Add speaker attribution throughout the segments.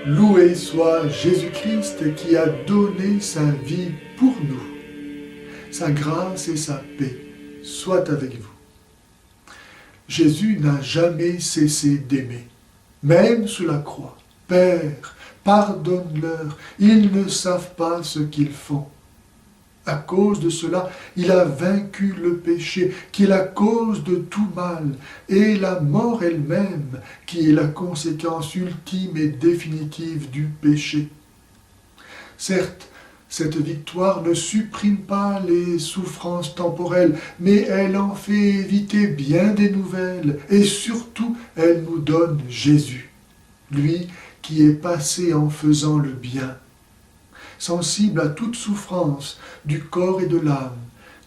Speaker 1: Loué soit Jésus-Christ qui a donné sa vie pour nous. Sa grâce et sa paix soient avec vous. Jésus n'a jamais cessé d'aimer, même sous la croix. Père, pardonne-leur, ils ne savent pas ce qu'ils font. À cause de cela, il a vaincu le péché, qui est la cause de tout mal, et la mort elle-même, qui est la conséquence ultime et définitive du péché. Certes, cette victoire ne supprime pas les souffrances temporelles, mais elle en fait éviter bien des nouvelles, et surtout, elle nous donne Jésus, lui qui est passé en faisant le bien. Sensible à toute souffrance du corps et de l'âme,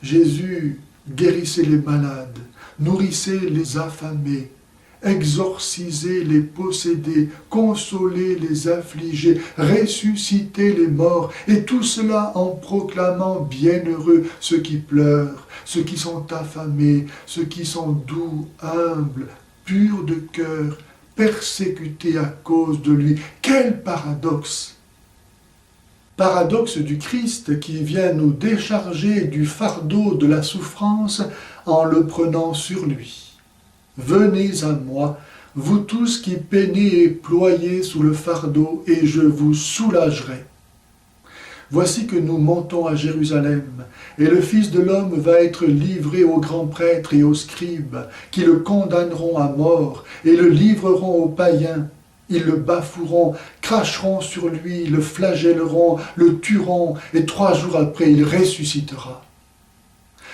Speaker 1: Jésus guérissait les malades, nourrissait les affamés, exorcisait les possédés, consolait les affligés, ressuscitait les morts, et tout cela en proclamant bienheureux ceux qui pleurent, ceux qui sont affamés, ceux qui sont doux, humbles, purs de cœur, persécutés à cause de lui. Quel paradoxe! Paradoxe du Christ qui vient nous décharger du fardeau de la souffrance en le prenant sur lui. Venez à moi, vous tous qui peinez et ployez sous le fardeau, et je vous soulagerai. Voici que nous montons à Jérusalem, et le Fils de l'homme va être livré aux grands prêtres et aux scribes, qui le condamneront à mort, et le livreront aux païens. Ils le bafoueront, cracheront sur lui, le flagelleront, le tueront, et 3 jours après, il ressuscitera.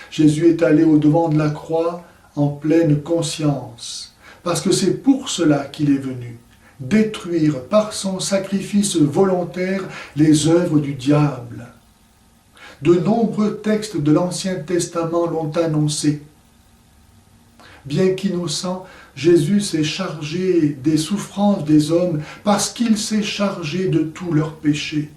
Speaker 1: Jésus est allé au-devant de la croix en pleine conscience, parce que c'est pour cela qu'il est venu, détruire par son sacrifice volontaire les œuvres du diable. De nombreux textes de l'Ancien Testament l'ont annoncé. Bien qu'innocent, Jésus s'est chargé des souffrances des hommes parce qu'il s'est chargé de tous leurs péchés.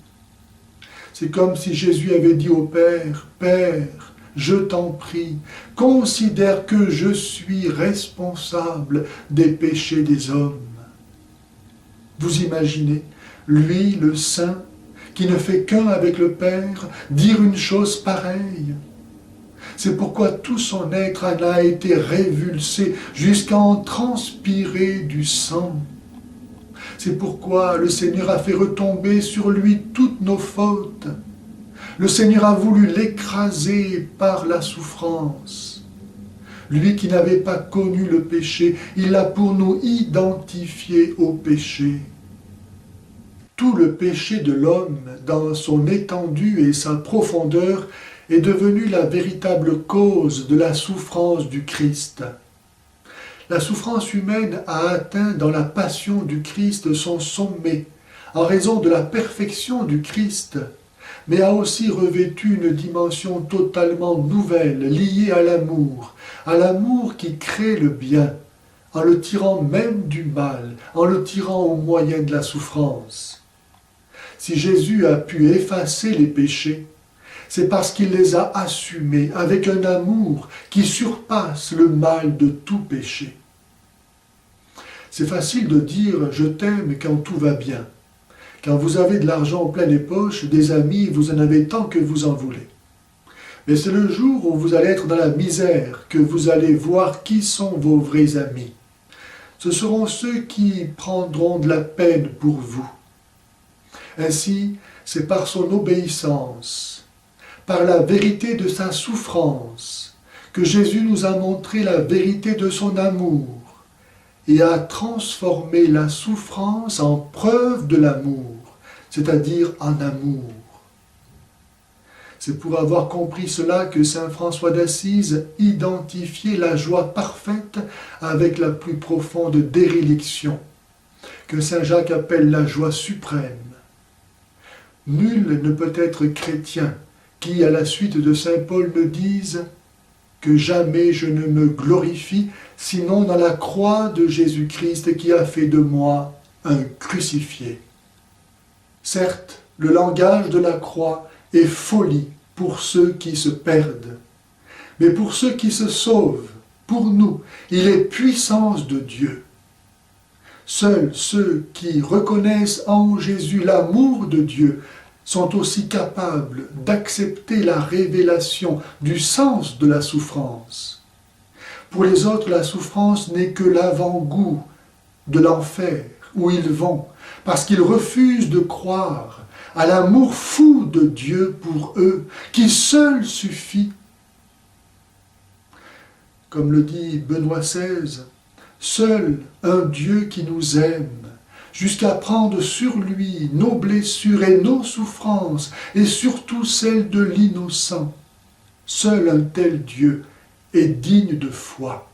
Speaker 1: C'est comme si Jésus avait dit au Père, « Père, je t'en prie, considère que je suis responsable des péchés des hommes. » Vous imaginez, lui, le Saint, qui ne fait qu'un avec le Père, dire une chose pareille? C'est pourquoi tout son être en a été révulsé jusqu'à en transpirer du sang. C'est pourquoi le Seigneur a fait retomber sur lui toutes nos fautes. Le Seigneur a voulu l'écraser par la souffrance. Lui qui n'avait pas connu le péché, il l'a pour nous identifié au péché. Tout le péché de l'homme, dans son étendue et sa profondeur, est devenu la véritable cause de la souffrance du Christ. La souffrance humaine a atteint dans la passion du Christ son sommet, en raison de la perfection du Christ, mais a aussi revêtu une dimension totalement nouvelle, liée à l'amour qui crée le bien, en le tirant même du mal, en le tirant au moyen de la souffrance. Si Jésus a pu effacer les péchés, c'est parce qu'il les a assumés avec un amour qui surpasse le mal de tout péché. C'est facile de dire « je t'aime » quand tout va bien. Quand vous avez de l'argent en pleine poche, des amis, vous en avez tant que vous en voulez. Mais c'est le jour où vous allez être dans la misère que vous allez voir qui sont vos vrais amis. Ce seront ceux qui prendront de la peine pour vous. Ainsi, c'est par son obéissance, par la vérité de sa souffrance, que Jésus nous a montré la vérité de son amour et a transformé la souffrance en preuve de l'amour, c'est-à-dire en amour. C'est pour avoir compris cela que saint François d'Assise identifiait la joie parfaite avec la plus profonde déréliction, que saint Jacques appelle la joie suprême. Nul ne peut être chrétien qui, à la suite de saint Paul, me dise que jamais je ne me glorifie, sinon dans la croix de Jésus-Christ qui a fait de moi un crucifié. Certes, le langage de la croix est folie pour ceux qui se perdent, mais pour ceux qui se sauvent, pour nous, il est puissance de Dieu. Seuls ceux qui reconnaissent en Jésus l'amour de Dieu sont aussi capables d'accepter la révélation du sens de la souffrance. Pour les autres, la souffrance n'est que l'avant-goût de l'enfer où ils vont, parce qu'ils refusent de croire à l'amour fou de Dieu pour eux, qui seul suffit. Comme le dit Benoît XVI, seul un Dieu qui nous aime, jusqu'à prendre sur lui nos blessures et nos souffrances, et surtout celles de l'innocent. Seul un tel Dieu est digne de foi.